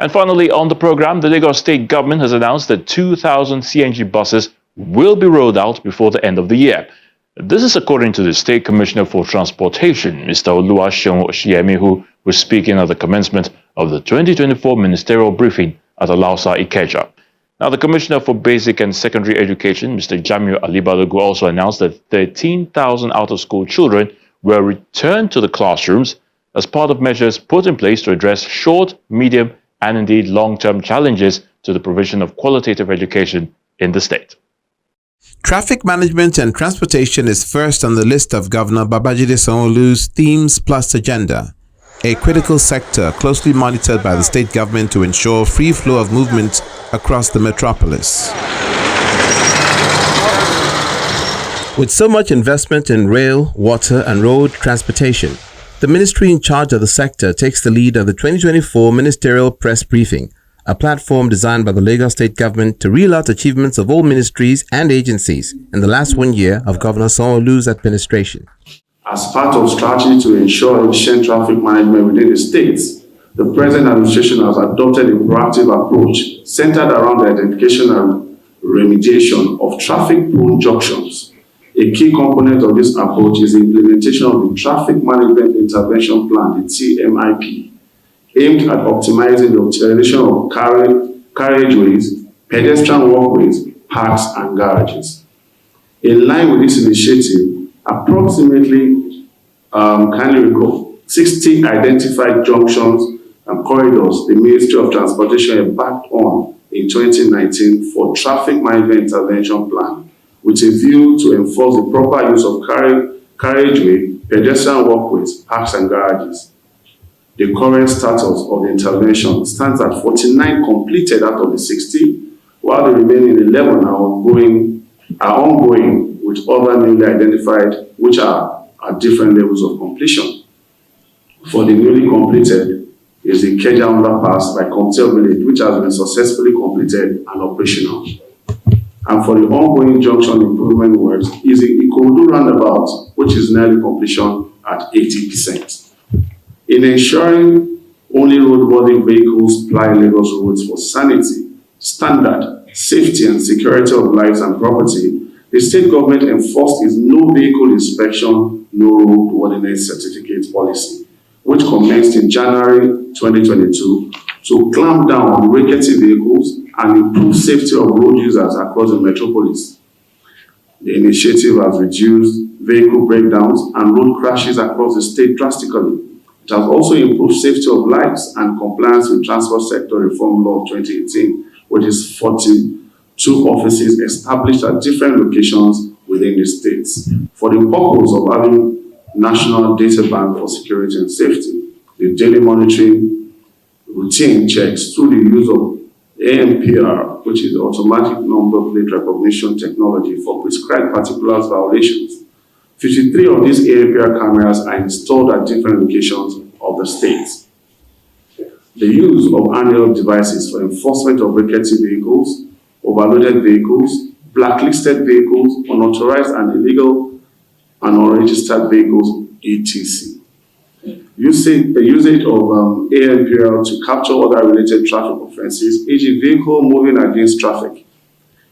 And finally, on the program, the Lagos State government has announced that 2,000 CNG buses will be rolled out before the end of the year. This is according to the State Commissioner for Transportation, Mr. Oluwaseun Oshiyemi, who was speaking at the commencement of the 2024 ministerial briefing at Alausa, Ikeja. Now, the Commissioner for Basic and Secondary Education, Mr. Jamiu Alibalogu, also announced that 13,000 out-of-school children were returned to the classrooms as part of measures put in place to address short, medium, and indeed long-term challenges to the provision of qualitative education in the state. Traffic management and transportation is first on the list of Governor Babajide Sanwo-Olu's Themes Plus agenda, a critical sector closely monitored by the state government to ensure free flow of movement across the metropolis. With so much investment in rail, water, and road transportation, the ministry in charge of the sector takes the lead of the 2024 Ministerial Press Briefing, a platform designed by the Lagos State government to reel out achievements of all ministries and agencies in the last 1 year of Governor Sanwo-Olu's administration. As part of strategy to ensure efficient traffic management within the states, the present administration has adopted a proactive approach centered around the identification and remediation of traffic-prone junctions. A key component of this approach is the implementation of the Traffic Management Intervention Plan, the TMIP, aimed at optimizing the utilization of carriageways, pedestrian walkways, parks, and garages. In line with this initiative, approximately 60 identified junctions and corridors the Ministry of Transportation embarked on in 2019 for Traffic Management Intervention Plan, with a view to enforce the proper use of carriageway, pedestrian walkways, parks, and garages. The current status of the intervention stands at 49 completed out of the 60, while the remaining 11 are ongoing with other newly identified, which are at different levels of completion. For the newly completed is the Ikeja underpass by Comtel Village, which has been successfully completed and operational. And for the ongoing junction improvement works is the Ikorodu roundabout, which is nearly completion at 80%. In ensuring only roadworthy vehicles ply Lagos roads for sanity, standard, safety, and security of lives and property, the state government enforced its no vehicle inspection, no roadworthiness certificate policy, which commenced in January 2022 to clamp down on rickety vehicles and improve safety of road users across the metropolis. The initiative has reduced vehicle breakdowns and road crashes across the state drastically. It has also improved safety of lives and compliance with Transport Sector Reform Law 2018, which is 42 offices established at different locations within the states for the purpose of having national data bank for security and safety. The daily monitoring routine checks through the use of ANPR, which is automatic number plate recognition technology for prescribed particulars violations. 53 of these ANPR cameras are installed at different locations of the state. The use of handheld devices for enforcement of rickety vehicles, overloaded vehicles, blacklisted vehicles, unauthorized and illegal and unregistered vehicles, etc. The usage of ANPR to capture other related traffic offenses, e.g. vehicle moving against traffic.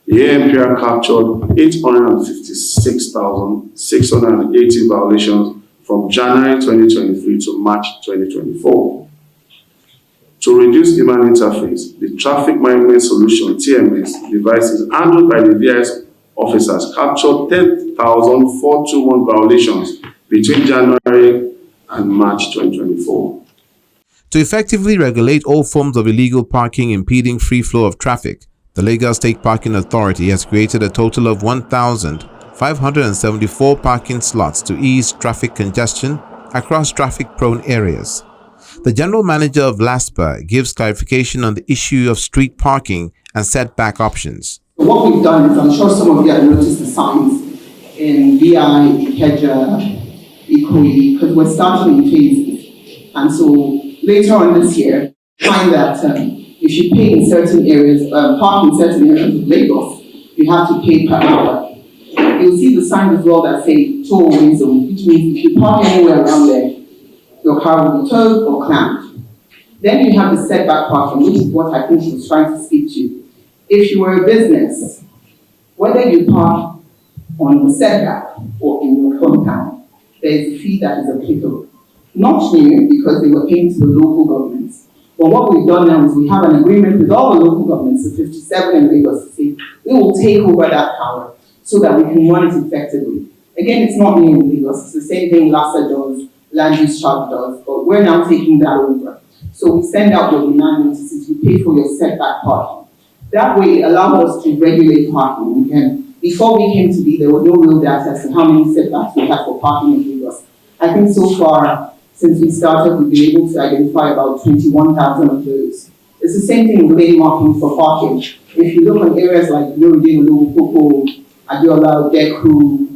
The ANPR captured 856,680 violations from January 2023 to March 2024. To reduce human interface, the Traffic Management Solution (TMS) devices handled by the VIS officers captured 10,421 violations between January and March 2024. To effectively regulate all forms of illegal parking impeding free flow of traffic, the Lagos State Parking Authority has created a total of 1,574 parking slots to ease traffic congestion across traffic-prone areas. The General Manager of LASPA gives clarification on the issue of street parking and setback options. What we've done is, I'm sure some of you have noticed the signs in VI, Ikeja, Ikoyi, because we're starting in phases. And so later on this year, find that if you pay in certain areas, park in certain areas of Lagos, you have to pay per hour. You'll see the signs as well that say tow away zone, which means if you park anywhere around there, your car will be towed or clamped. Then you have the setback parking, which is what I think she was trying to speak to. If you were a business, whether you park on the setback or in your compound, there is a fee that is applicable. Not new, because they were paying to the local governments. But what we've done now is we have an agreement with all the local governments, the 57 in Lagos, to say we will take over that power so that we can run it effectively. Again, it's not new in Lagos. It's the same thing LASA does, Land Use Charge does, but we're now taking that over. So we send out your demand notices, you pay for your setback parking. That way it allows us to regulate parking. Again, before we came to be, there was no real data as to how many setbacks we have for parking in Lagos. I think so far, since we started, we've been able to identify about 21,000 of those. It's the same thing with lane marking for parking. If you look at areas like Nuruddin, Popo, Adiola, Deku,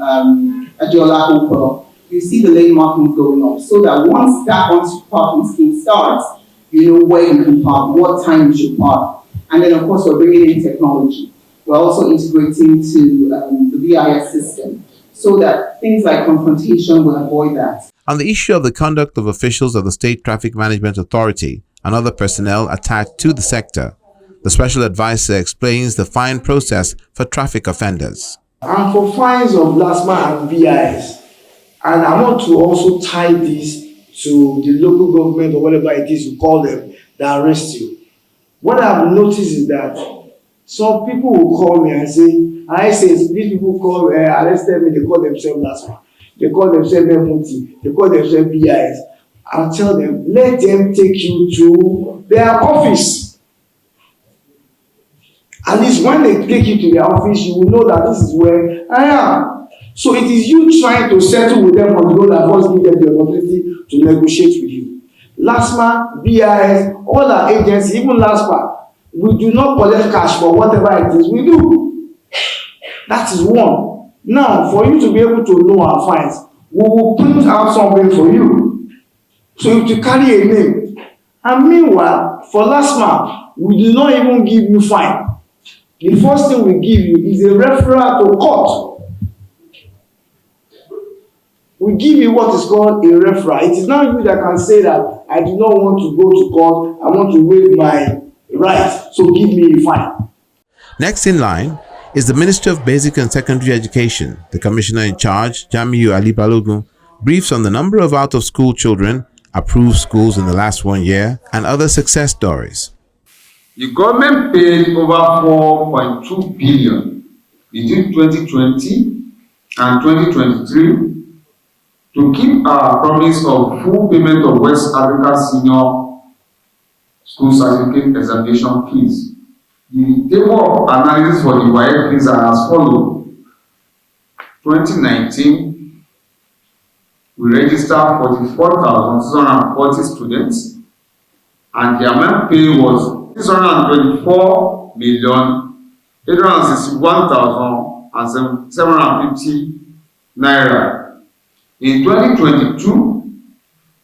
Adiola, Opo, you see the lane marking going up, so that once that on-street parking scheme starts, you know where you can park, what time you should park. And then, of course, we're bringing in technology. We're also integrating to the BIS system, so that things like confrontation will avoid that. On the issue of the conduct of officials of the State Traffic Management Authority and other personnel attached to the sector, the special advisor explains the fine process for traffic offenders. And for fines of LASMA and BIS, and I want to also tie this to the local government or whatever it is you call them that arrest you. What I've noticed is that some people will call me and say, these people call arrested me, they call themselves LASMA. They call themselves MOT, they call themselves BIS. I'll tell them, let them take you to their office. At least when they take you to their office, you will know that this is where I am. So it is you trying to settle with them on the road that first give them the opportunity to negotiate with you. LASMA, BIS, all our agencies, even LASPA, we do not collect cash for whatever it is we do. That is one. Now, for you to be able to know our fines, we will print out something for you. So if you carry a name. And meanwhile, for LASMA, we do not even give you fine. The first thing we give you is a referral to court. We give you what is called a referral. It is not you that can say that I do not want to go to court, I want to waive my right, so give me a fine. Next in line is the Minister of Basic and Secondary Education. The Commissioner in charge, Jamiu Ali Balogun, briefs on the number of out-of-school children, approved schools in the last 1 year, and other success stories. The government paid over 4.2 billion between 2020 and 2023 to keep our promise of full payment of West Africa Senior School Certificate Examination fees. The table of analysis for the WAEC fees are as follows. 2019, we registered 44,640 students, and the amount paid was 624,861,750 naira. In 2022,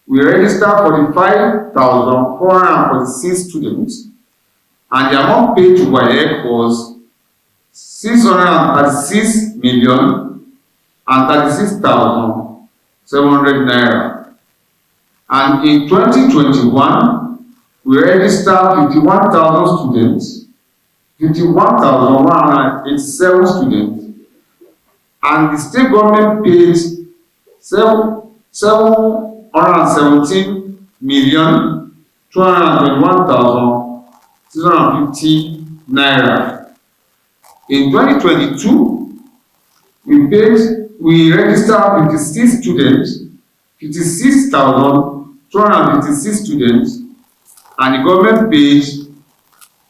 we registered 45,446 students, and the amount paid to WAEC was 636,036,700 naira. And in 2021, we registered 51,000 students, 51,187 students, and the state government paid 721,221,650 naira. In 2022, we registered 56 students, 56,256 students, and the government paid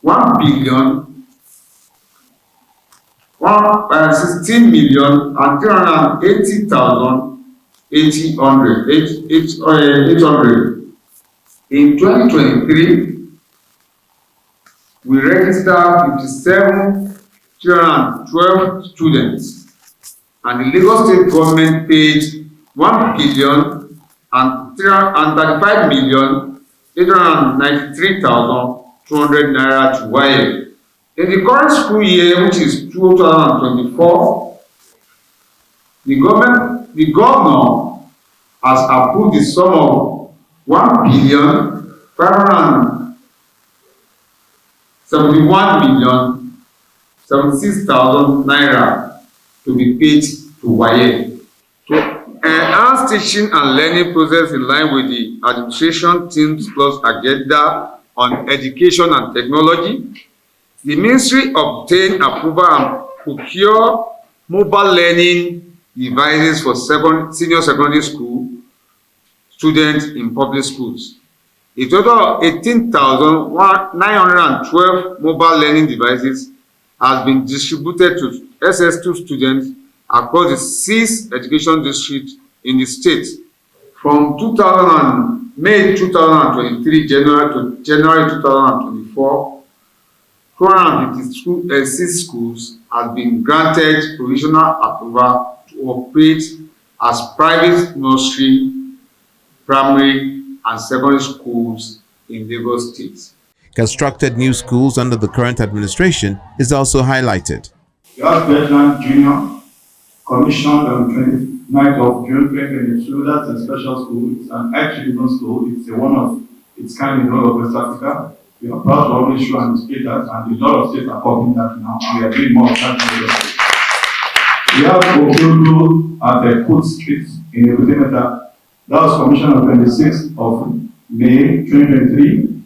1,16,380,800. In 2023, we registered 57,312 students, and the Lagos State government paid 1,035,893,200 naira to WAEC. In the current school year, which is 2024, the governor has approved the sum of 1,500,000,000 571,076,000 naira to be paid to WAEC. To enhance teaching and learning process in line with the administration team's plus agenda on education and technology, the ministry obtained approval and procure mobile learning devices for senior secondary school students in public schools. A total of 18,912 mobile learning devices has been distributed to SS2 students across the 6 education districts in the state. From May 2023 January to January 2024, 256 schools have been granted provisional approval to operate as private nursery, primary and secondary schools in Lagos State. Constructed new schools under the current administration is also highlighted. We have Vietnam Junior, commissioned on 29th of June 2022. That's a special school. It's an ex-children school. It's one of its kind in all of West Africa. We are proud to always show and display that, and a lot of states are copying that now, and we are doing more of that. We have Okodo at the Court Street in Ebutemeta. That was commissioned on 26th of May 2023.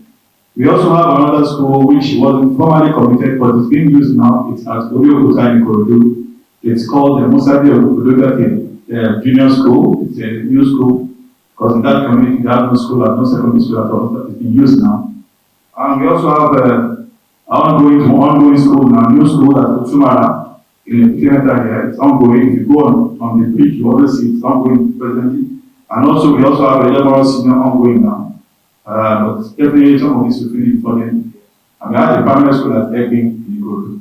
We also have another school which wasn't formally committed but is being used now. It's at Oriokuta in Ikorodu. It's called the Musadi Okodoga Junior School. It's a new school because in that community they have no school and no secondary school at all that is being used now. And we also have ongoing school now, new school at Utsumara in the Ebutemeta here. It's ongoing. If you go on the bridge, you always see it's ongoing presently. And also, we also have a level senior ongoing now. But definitely some of this will finish before then. And we have the primary school at Epping in Ikorodu.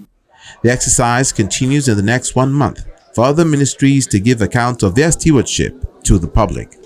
The exercise continues in the next 1 month for other ministries to give account of their stewardship to the public.